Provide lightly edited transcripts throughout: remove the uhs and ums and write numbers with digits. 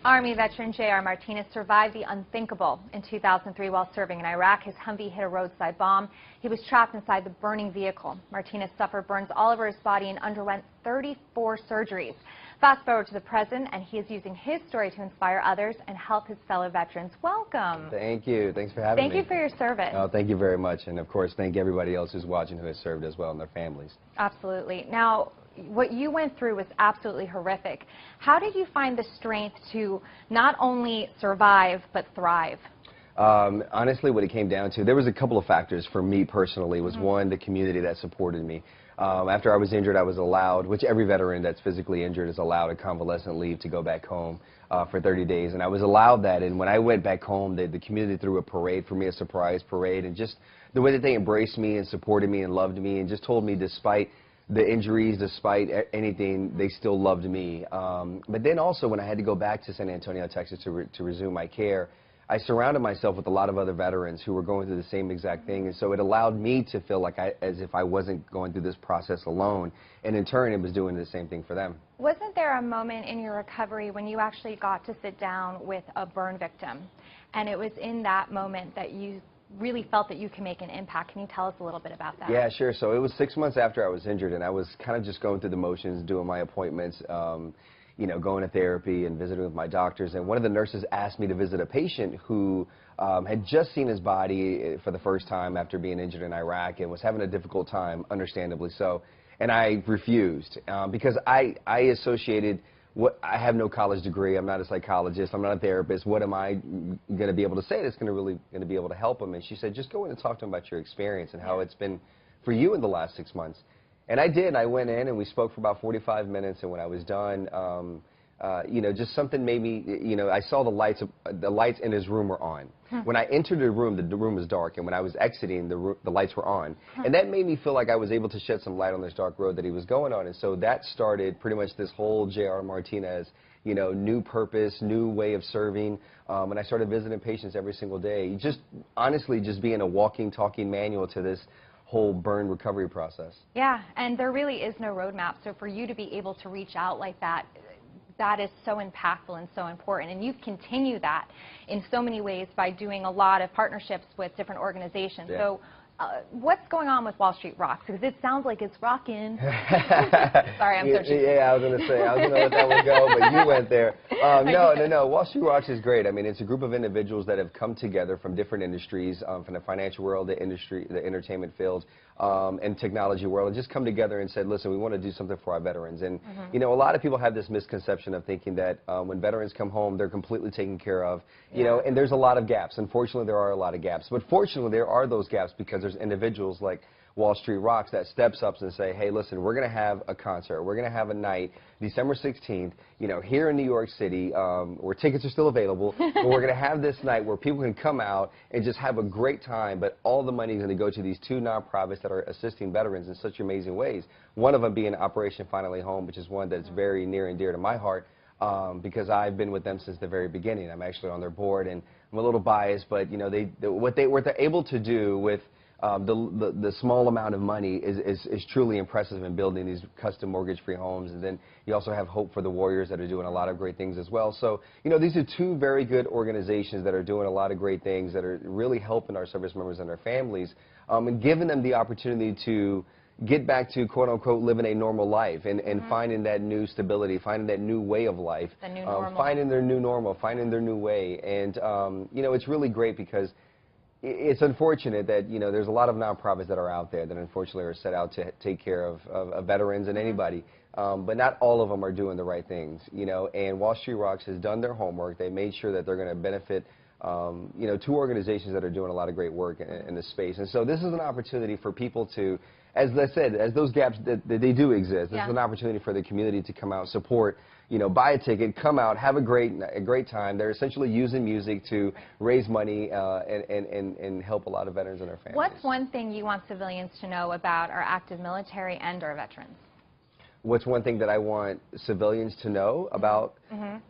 Army veteran J.R. Martinez survived the unthinkable in 2003 while serving in Iraq. His Humvee hit a roadside bomb. He was trapped inside the burning vehicle. Martinez suffered burns all over his body and underwent 34 surgeries. Fast forward to the present, and he is using his story to inspire others and help his fellow veterans. Welcome. Thank you. Thanks for having me. Thank you for your service. Oh, thank you very much. And, of course, thank everybody else who's watching who has served as well and their families. Absolutely. Now, what you went through was absolutely horrific. How did you find the strength to not only survive but thrive? Honestly, what it came down to, there was a couple of factors for me personally. Was one, the community that supported me. After I was injured, I was allowed, which every veteran that's physically injured is allowed, a convalescent leave to go back home for 30 days. And I was allowed that. And when I went back home, the community threw a parade for me, a surprise parade. And just the way that they embraced me and supported me and loved me and just told me despite the injuries, despite anything, they still loved me. But then also when I had to go back to San Antonio, Texas to resume my care, I surrounded myself with a lot of other veterans who were going through the same exact thing, and so it allowed me to feel like as if I wasn't going through this process alone, and in turn it was doing the same thing for them. Wasn't there a moment in your recovery when you actually got to sit down with a burn victim, and it was in that moment that you really felt that you can make an impact? Can you tell us a little bit about that? Yeah, sure. So it was 6 months after I was injured, and I was kind of just going through the motions, doing my appointments, you know, going to therapy and visiting with my doctors. And one of the nurses asked me to visit a patient who had just seen his body for the first time after being injured in Iraq and was having a difficult time, understandably so. And I refused because I associated I have no college degree. I'm not a psychologist. I'm not a therapist. What am I going to be able to say that's going to be able to help him? And she said, just go in and talk to him about your experience and how it's been for you in the last 6 months. And I did. I went in and we spoke for about 45 minutes. And when I was done, you know, just something made me, you know, I saw the lights in his room were on. When I entered the room was dark. And when I was exiting, the lights were on. And that made me feel like I was able to shed some light on this dark road that he was going on. And so that started pretty much this whole J.R. Martinez, you know, new purpose, new way of serving. And I started visiting patients every single day. Just honestly, just being a walking, talking manual to this whole burn recovery process. Yeah, and there really is no roadmap. So for you to be able to reach out like that, that is so impactful and so important. And you've continued that in so many ways by doing a lot of partnerships with different organizations. Yeah. So what's going on with Wall Street Rocks? Because it sounds like it's rocking. Sorry, I'm so cheap. Yeah, I was going to say, I was going to let that one go, but you went there. No. Wall Street Rocks is great. I mean, it's a group of individuals that have come together from different industries, from the financial world, the industry, the entertainment field, and technology world, and just come together and said, listen, we want to do something for our veterans. And, you know, a lot of people have this misconception of thinking that when veterans come home, they're completely taken care of, you know, and there's a lot of gaps. Unfortunately, there are a lot of gaps. But fortunately, there are those gaps because there's individuals like Wall Street Rocks that steps up and say, hey, listen, we're going to have a concert. We're going to have a night, December 16th, you know, here in New York City, where tickets are still available. But we're going to have this night where people can come out and just have a great time. But all the money is going to go to these two nonprofits that are assisting veterans in such amazing ways. One of them being Operation Finally Home, which is one that's very near and dear to my heart. Because I've been with them since the very beginning. I'm actually on their board, and I'm a little biased, but you know, what they're able to do with the small amount of money is truly impressive in building these custom mortgage-free homes. And then you also have Hope for the Warriors that are doing a lot of great things as well. So, you know, these are two very good organizations that are doing a lot of great things that are really helping our service members and their families, and giving them the opportunity to get back to, quote-unquote, living a normal life and finding that new stability, finding that new way of life, the new normal. Finding their new normal, finding their new way. And, you know, it's really great because it's unfortunate that, you know, there's a lot of nonprofits that are out there that unfortunately are set out to take care of veterans and anybody, but not all of them are doing the right things, you know. And Wall Street Rocks has done their homework. They made sure that they're going to benefit you know, two organizations that are doing a lot of great work in this space. And so this is an opportunity for people to, as I said, as those gaps that they do exist, this is an opportunity for the community to come out, support, you know, buy a ticket, come out, have a great time. They're essentially using music to raise money and help a lot of veterans and their families. What's one thing you want civilians to know about our active military and our veterans? What's one thing that I want civilians to know about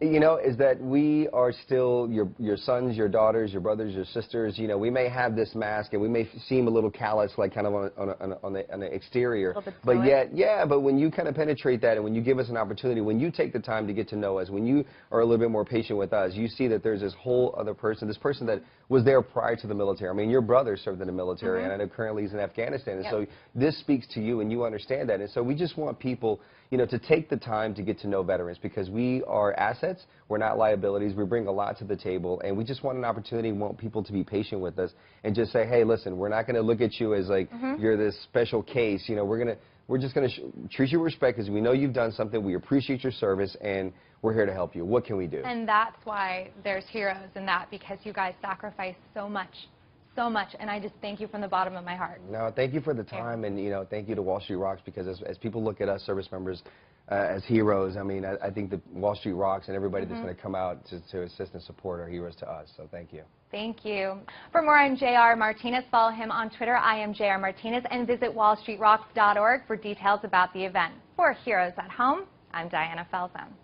you know, is that we are still your sons, your daughters, your brothers, your sisters. You know, we may have this mask and we may seem a little callous, like kind of on the exterior, but yet, but when you kind of penetrate that and when you give us an opportunity, when you take the time to get to know us, when you are a little bit more patient with us, you see that there's this whole other person, this person that was there prior to the military. I mean, your brother served in the military, and I know currently he's in Afghanistan, and so this speaks to you and you understand that, and so we just want people, you know, to take the time to get to know veterans, because we are assets, we're not liabilities, we bring a lot to the table, and we just want an opportunity, want people to be patient with us and just say, hey, listen, we're not going to look at you as like you're this special case, you know, we're just going to treat you with respect because we know you've done something, we appreciate your service, and we're here to help you. What can we do? And that's why there's heroes in that, because you guys sacrifice so much, and I just thank you from the bottom of my heart. No, thank you for the time, and you know, thank you to Wall Street Rocks, because as people look at us service members as heroes, I mean, I think that Wall Street Rocks and everybody that's going to come out to assist and support are heroes to us. So thank you. Thank you. For more on J.R. Martinez, follow him on Twitter. I am J.R. Martinez, and visit wallstreetrocks.org for details about the event. For Heroes at Home, I'm Diana Feltham.